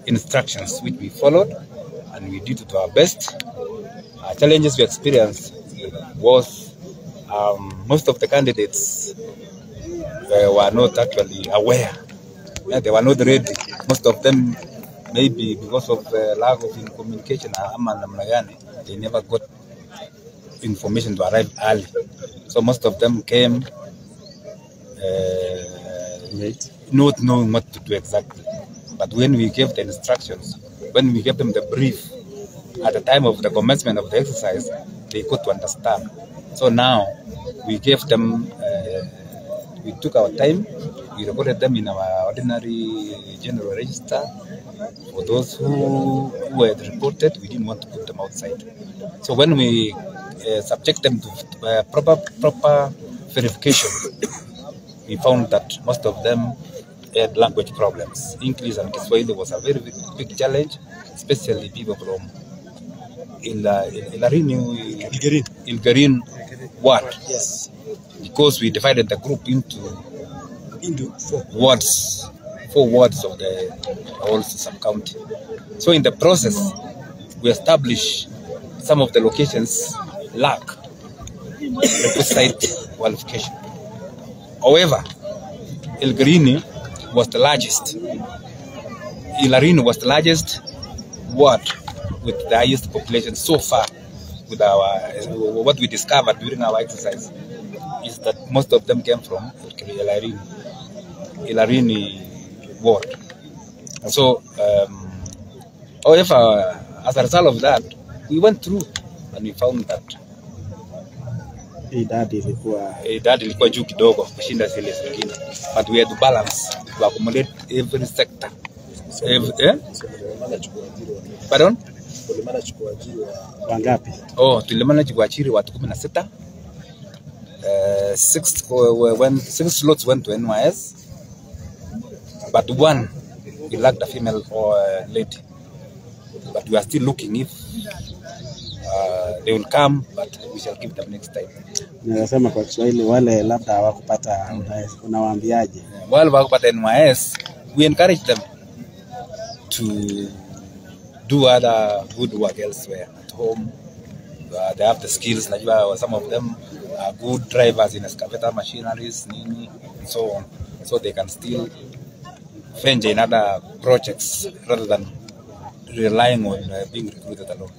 instructions which we followed, and we did it to our best. Challenges we experienced was most of the candidates were not actually aware. They were not ready. Most of them, maybe because of lack of communication, they never got information to arrive early. So most of them came not knowing what to do exactly. But when we gave the instructions, when we gave them the brief, at the time of the commencement of the exercise, they got to understand. So now we gave them, we took our time, we recorded them in our ordinary general register. For those who were reported, we didn't want to put them outside. So when we subject them to proper verification, we found that most of them had language problems. English and Kiswahili was a very big challenge, especially people from Ilgarin ward. Yes. Because we divided the group into four wards of the whole sub-county. So in the process, we established some of the locations lack requisite qualification. However, Ilgarini was the largest. Ilarini was the largest ward with the highest population so far. With our what we discovered during our exercise is that most of them came from Ilarini ward. So, however, as a result of that, we went through and we found that idadi ilikuwa juu kidogo kushinda zile zingine, but we had to balance to accommodate every sector. Pardon? Wangapi? Tulimanage kuajiri watu 16. 6 slots went to NYS, but one we lacked a female or lady. But we are still looking if they will come, but we shall give them next time. Nasema kwa Kiswahili wale labda hawakupata, unawaambiaje? Wale hawakupata NYS, we encourage them to do other good work elsewhere at home. They have the skills. Some of them are good drivers in excavator machineries, and so on. So they can still venture in other projects rather than relying on being recruited alone.